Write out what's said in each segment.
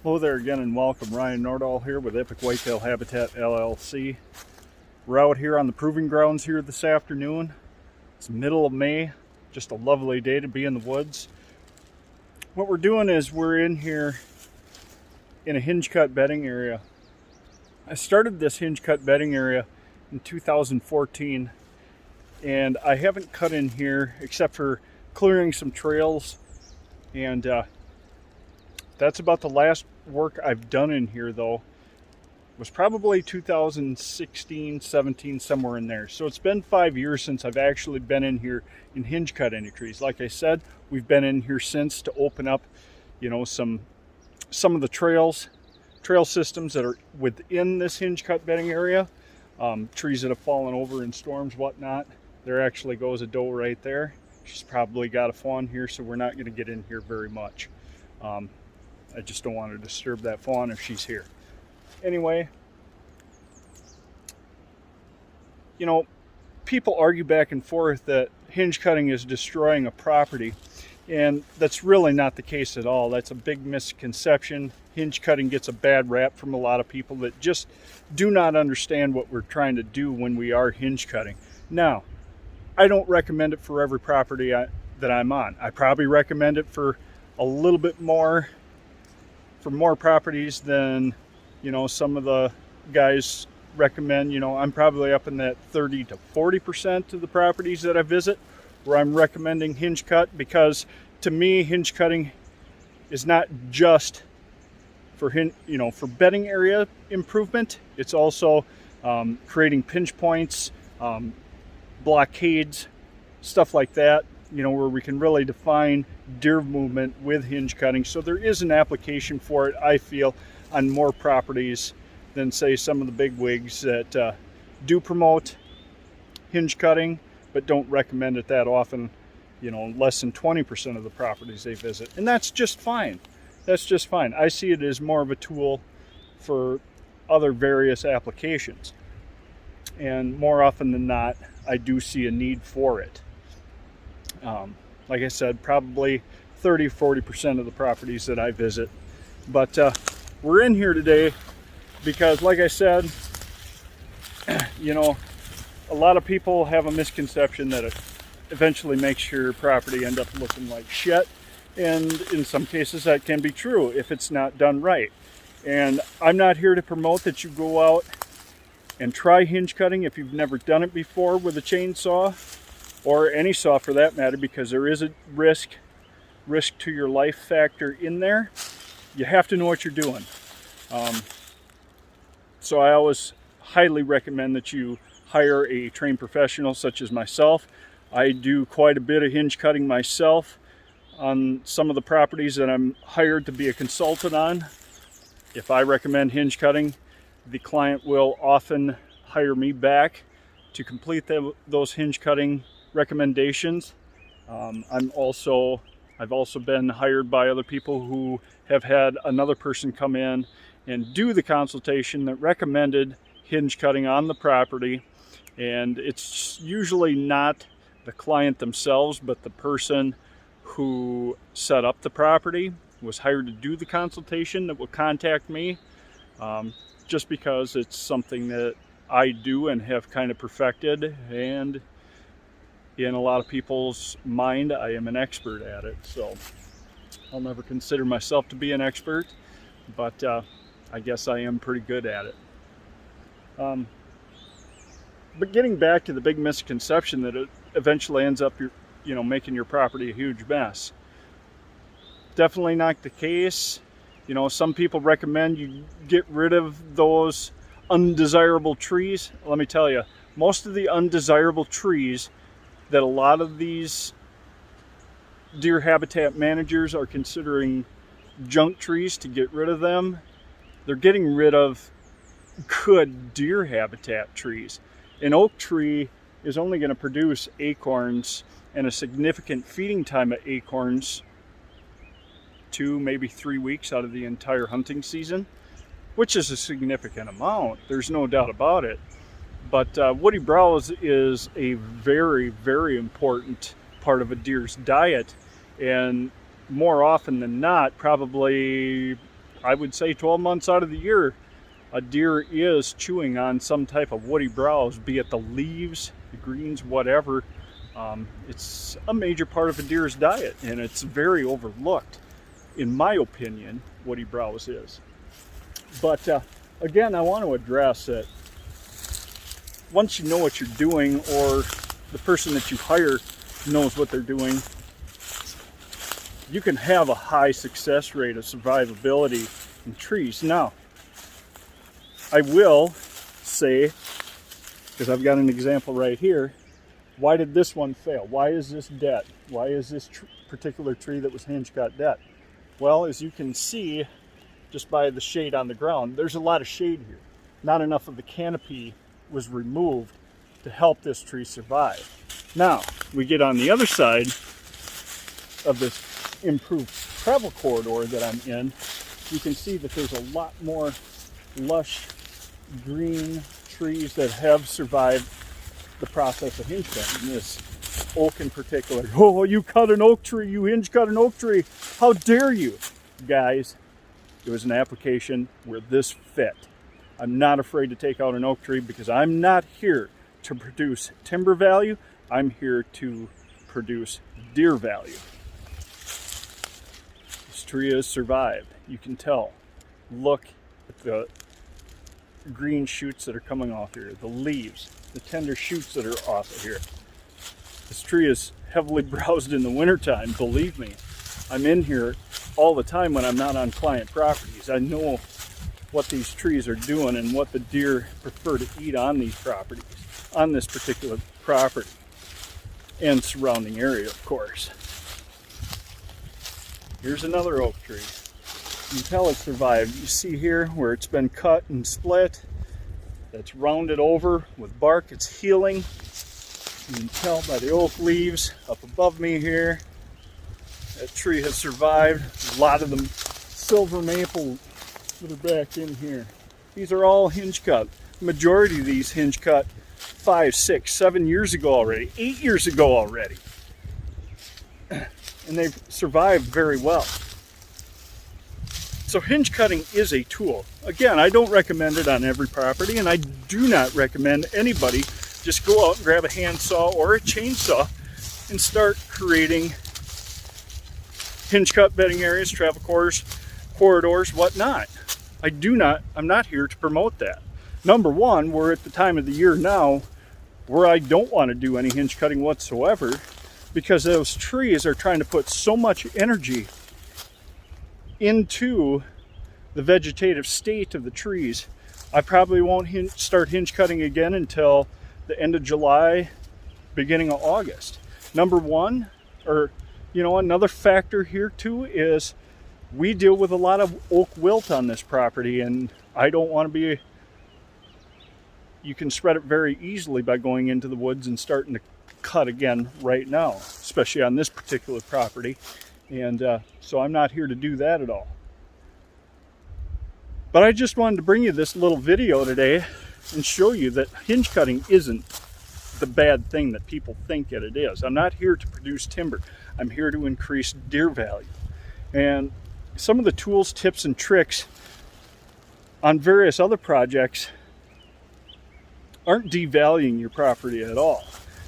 Hello there again and welcome. Ryan Nordahl here with Epic Whitetail Habitat LLC. We're out here on the proving grounds here this afternoon. It's the middle of May, just a lovely day to be in the woods. What we're doing is we're in here in a hinge cut bedding area. I started this hinge cut bedding area in 2014 and I haven't cut in here except for clearing some trails, and that's about the last work I've done in here, though. It was probably 2016, 17, somewhere in there. So it's been 5 years since I've actually been in here and hinge cut any trees. Like I said, we've been in here since to open up, some of the trail systems that are within this hinge cut bedding area. Trees that have fallen over in storms, whatnot. There actually goes a doe right there. She's probably got a fawn here, so we're not going to get in here very much. I just don't want to disturb that fawn if she's here. Anyway, people argue back and forth that hinge cutting is destroying a property, and that's really not the case at all. That's a big misconception. Hinge cutting gets a bad rap from a lot of people that just do not understand what we're trying to do when we are hinge cutting. Now, I don't recommend it for every property that I'm on. I probably recommend it for a little bit more, for more properties than some of the guys recommend. I'm probably up in that 30 to 40% of the properties that I visit where I'm recommending hinge cut, because to me hinge cutting is not just for for bedding area improvement. It's also creating pinch points, blockades, stuff like that, where we can really define deer movement with hinge cutting. So there is an application for it, I feel, on more properties than, say, some of the big wigs that do promote hinge cutting but don't recommend it that often. Less than 20% of the properties they visit, and that's just fine. That's just fine. I see it as more of a tool for other various applications, and more often than not I do see a need for it. Like I said, probably 30-40% of the properties that I visit. But we're in here today because, like I said, a lot of people have a misconception that it eventually makes your property end up looking like shit. And in some cases that can be true if it's not done right. And I'm not here to promote that you go out and try hinge cutting if you've never done it before with a chainsaw, or any saw for that matter, because there is a risk to your life factor in there. You have to know what you're doing. So I always highly recommend that you hire a trained professional such as myself. I do quite a bit of hinge cutting myself on some of the properties that I'm hired to be a consultant on. If I recommend hinge cutting, the client will often hire me back to complete those hinge cutting recommendations. I've also been hired by other people who have had another person come in and do the consultation that recommended hinge cutting on the property. And it's usually not the client themselves, but the person who set up the property was hired to do the consultation that will contact me, just because it's something that I do and have kind of perfected, and in a lot of people's mind I am an expert at it. So I'll never consider myself to be an expert, but I guess I am pretty good at it. But getting back to the big misconception that it eventually ends up making your property a huge mess. Definitely not the case. Some people recommend you get rid of those undesirable trees. Let me tell you, most of the undesirable trees that a lot of these deer habitat managers are considering junk trees to get rid of them, they're getting rid of good deer habitat trees. An oak tree is only going to produce acorns and a significant feeding time of acorns 2, maybe 3 weeks out of the entire hunting season, which is a significant amount. There's no doubt about it. But woody browse is a very, very important part of a deer's diet, and more often than not, probably I would say 12 months out of the year, a deer is chewing on some type of woody browse, be it the leaves, the greens, whatever. It's a major part of a deer's diet, and it's very overlooked, in my opinion, woody browse is. But again, I want to address that once you know what you're doing, or the person that you hire knows what they're doing, you can have a high success rate of survivability in trees. Now, I will say, because I've got an example right here, why did this one fail? Why is this dead? Why is this particular tree that was hinge cut dead? Well, as you can see, just by the shade on the ground, there's a lot of shade here. Not enough of the canopy was removed to help this tree survive. Now, we get on the other side of this improved travel corridor that I'm in. You can see that there's a lot more lush green trees that have survived the process of hinge cutting. This oak in particular. Oh, you cut an oak tree, you hinge cut an oak tree. How dare you? Guys, it was an application where this fit. I'm not afraid to take out an oak tree because I'm not here to produce timber value. I'm here to produce deer value. This tree has survived. You can tell. Look at the green shoots that are coming off here, the leaves, the tender shoots that are off of here. This tree is heavily browsed in the wintertime, believe me. I'm in here all the time when I'm not on client properties. I know what these trees are doing and what the deer prefer to eat on these properties, on this particular property and surrounding area, of course. Here's another oak tree. You can tell it survived. You see here where it's been cut and split. That's rounded over with bark. It's healing. You can tell by the oak leaves up above me here. That tree has survived. A lot of them silver maple that are back in here. These are all hinge cut. The majority of these hinge cut 5, 6, 7 years ago already, 8 years ago already. And they've survived very well. So hinge cutting is a tool. Again, I don't recommend it on every property, and I do not recommend anybody just go out and grab a handsaw or a chainsaw and start creating hinge cut bedding areas, travel corridors, whatnot. I'm not here to promote that. Number one, we're at the time of the year now where I don't want to do any hinge cutting whatsoever, because those trees are trying to put so much energy into the vegetative state of the trees. I probably won't start hinge cutting again until the end of July, beginning of August. Number one, or another factor here too, is we deal with a lot of oak wilt on this property, and I don't want to be, you can spread it very easily by going into the woods and starting to cut again right now, especially on this particular property. And so I'm not here to do that at all. But I just wanted to bring you this little video today and show you that hinge cutting isn't the bad thing that people think that it is. I'm not here to produce timber. I'm here to increase deer value. And some of the tools, tips, and tricks on various other projects aren't devaluing your property at all.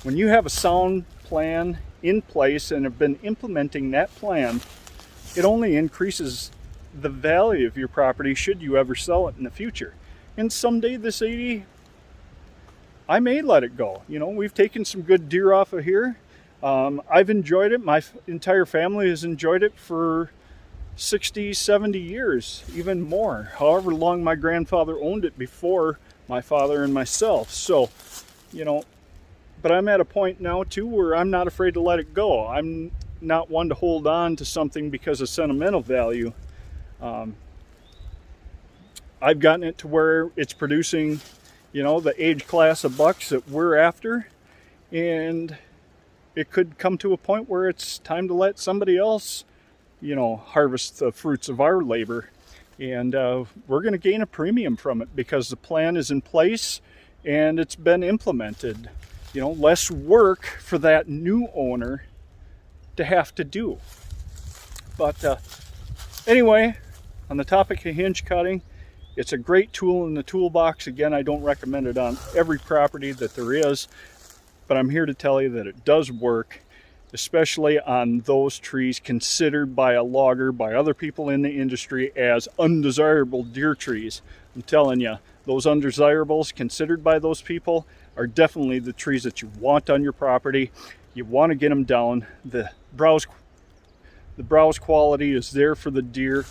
When you have a sound plan in place and have been implementing that plan, it only increases the value of your property should you ever sell it in the future. And someday this 80, I may let it go. We've taken some good deer off of here. I've enjoyed it. My entire family has enjoyed it for 60, 70 years, even more. However long my grandfather owned it before my father and myself. So, but I'm at a point now too where I'm not afraid to let it go. I'm not one to hold on to something because of sentimental value. I've gotten it to where it's producing, the age class of bucks that we're after, and it could come to a point where it's time to let somebody else, harvest the fruits of our labor. And we're going to gain a premium from it because the plan is in place and it's been implemented. Less work for that new owner to have to do. But anyway, on the topic of hinge cutting, it's a great tool in the toolbox. Again, I don't recommend it on every property that there is, but I'm here to tell you that it does work, especially on those trees considered by a logger, by other people in the industry, as undesirable deer trees. I'm telling you, those undesirables considered by those people are definitely the trees that you want on your property. You want to get them down. The browse quality is there for the deer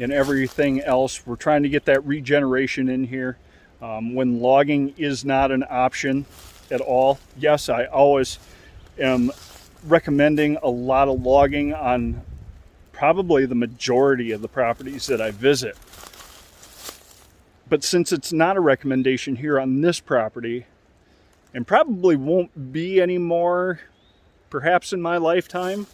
and everything else. We're trying to get that regeneration in here when logging is not an option at all. Yes, I always am recommending a lot of logging on probably the majority of the properties that I visit. But since it's not a recommendation here on this property, and probably won't be anymore, perhaps in my lifetime,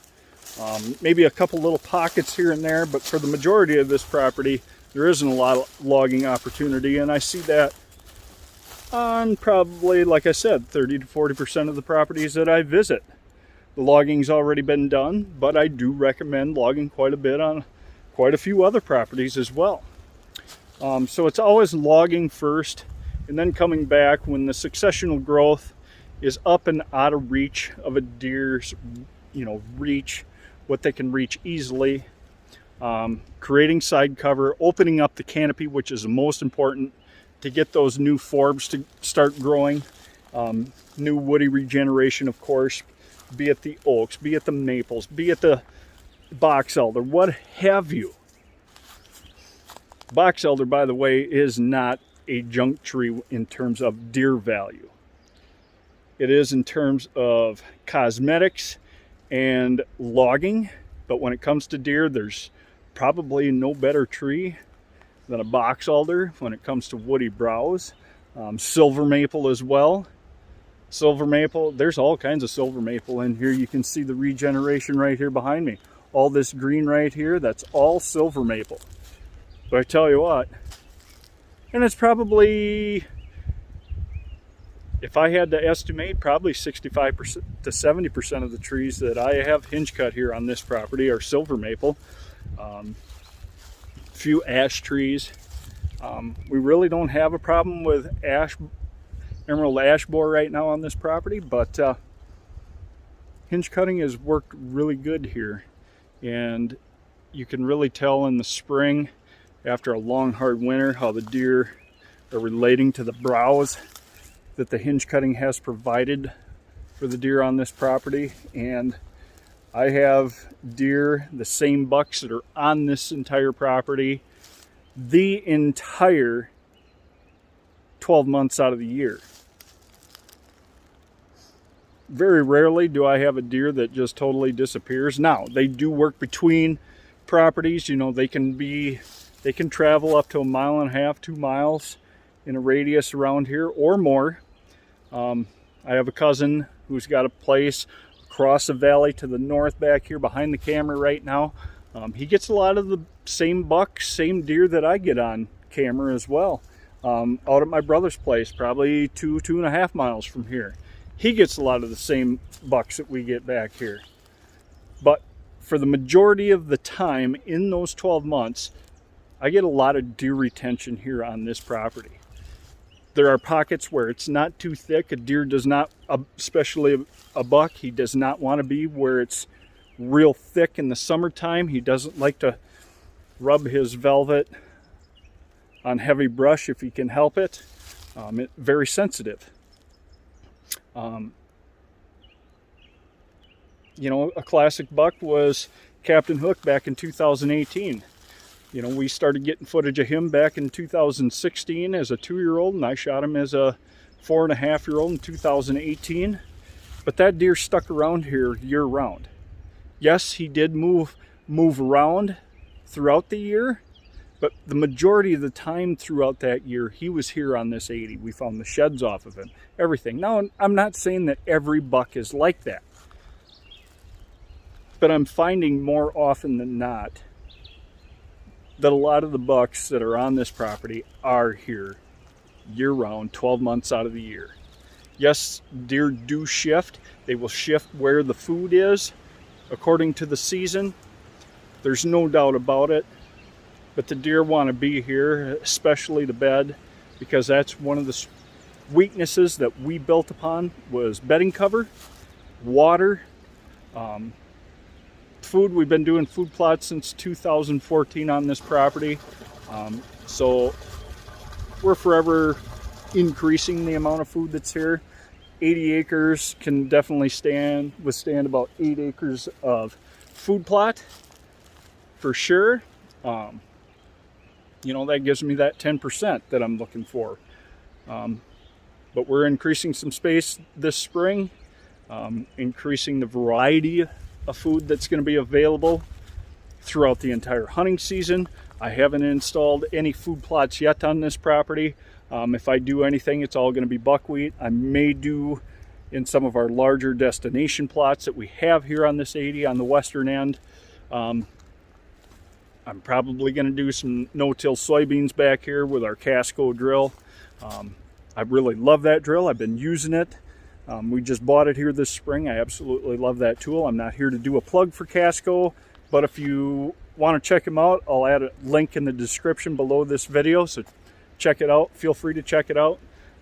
maybe a couple little pockets here and there, but for the majority of this property, there isn't a lot of logging opportunity, and I see that on probably, like I said, 30 to 40% of the properties that I visit. The logging's already been done, but I do recommend logging quite a bit on quite a few other properties as well. So it's always logging first, and then coming back when the successional growth is up and out of reach of a deer's, reach, what they can reach easily. Creating side cover, opening up the canopy, which is the most important to get those new forbs to start growing. New woody regeneration, of course, be it the oaks, be it the maples, be it the box elder, what have you. Box elder, by the way, is not a junk tree in terms of deer value. It is in terms of cosmetics and logging, but when it comes to deer, there's probably no better tree than a box elder when it comes to woody browse. Silver maple as well. Silver maple, there's all kinds of silver maple in here. You can see the regeneration right here behind me. All this green right here, that's all silver maple. But I tell you what, and it's probably, if I had to estimate, probably 65% to 70% of the trees that I have hinge cut here on this property are silver maple. Few ash trees. We really don't have a problem with emerald ash borer right now on this property, but hinge cutting has worked really good here, and you can really tell in the spring after a long hard winter how the deer are relating to the browse that the hinge cutting has provided for the deer on this property. And I have deer, the same bucks that are on this entire property, the entire 12 months out of the year. Very rarely do I have a deer that just totally disappears. Now, they do work between properties. They can travel up to 1.5 miles, 2 miles in a radius around here or more. I have a cousin who's got a place across the valley to the north back here behind the camera right now. He gets a lot of the same bucks, same deer that I get on camera as well. Out at my brother's place, probably 2.5 miles from here. He gets a lot of the same bucks that we get back here. But for the majority of the time in those 12 months, I get a lot of deer retention here on this property. There are pockets where it's not too thick. A deer does not, especially a buck, he does not want to be where it's real thick in the summertime. He doesn't like to rub his velvet on heavy brush if he can help it. It's very sensitive. A classic buck was Captain Hook back in 2018. We started getting footage of him back in 2016 as a 2-year-old, and I shot him as a 4.5-year-old in 2018. But that deer stuck around here year-round. Yes, he did move around throughout the year, but the majority of the time throughout that year, he was here on this 80. We found the sheds off of him, everything. Now, I'm not saying that every buck is like that, but I'm finding more often than not that a lot of the bucks that are on this property are here year-round, 12 months out of the year. Yes, deer do shift. They will shift where the food is according to the season. There's no doubt about it. but the deer want to be here, especially the bed, because that's one of the weaknesses that we built upon was bedding cover, water, food. We've been doing food plots since 2014 on this property, so we're forever increasing the amount of food that's here. 80 acres can definitely withstand about 8 acres of food plot for sure. You know, that gives me that 10% that I'm looking for. But we're increasing some space this spring, increasing the variety of food that's going to be available throughout the entire hunting season. I haven't installed any food plots yet on this property. If I do anything, it's all going to be buckwheat. I may do in some of our larger destination plots that we have here on this 80 on the western end. I'm probably going to do some no-till soybeans back here with our Kasco drill. I really love that drill. I've been using it. We just bought it here this spring. I absolutely love that tool. I'm not here to do a plug for Kasco, but if you want to check them out, I'll add a link in the description below this video, so check it out. Feel free to check it out.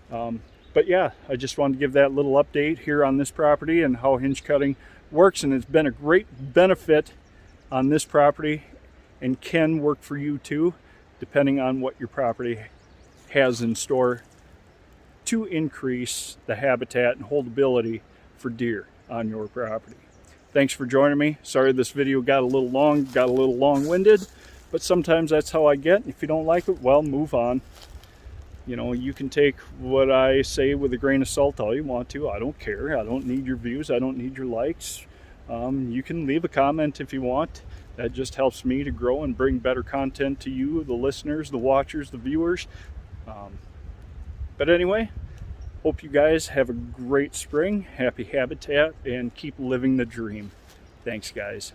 But yeah, I just wanted to give that little update here on this property and how hinge cutting works, and it's been a great benefit on this property and can work for you too, depending on what your property has in store to increase the habitat and holdability for deer on your property. Thanks for joining me. Sorry this video got a little long-winded, but sometimes that's how I get. If you don't like it, well, move on. You know, you can take what I say with a grain of salt all you want to. I don't care. I don't need your views. I don't need your likes. You can leave a comment if you want. That just helps me to grow and bring better content to you, the listeners, the watchers, the viewers. But anyway, hope you guys have a great spring, happy habitat, and keep living the dream. Thanks, guys.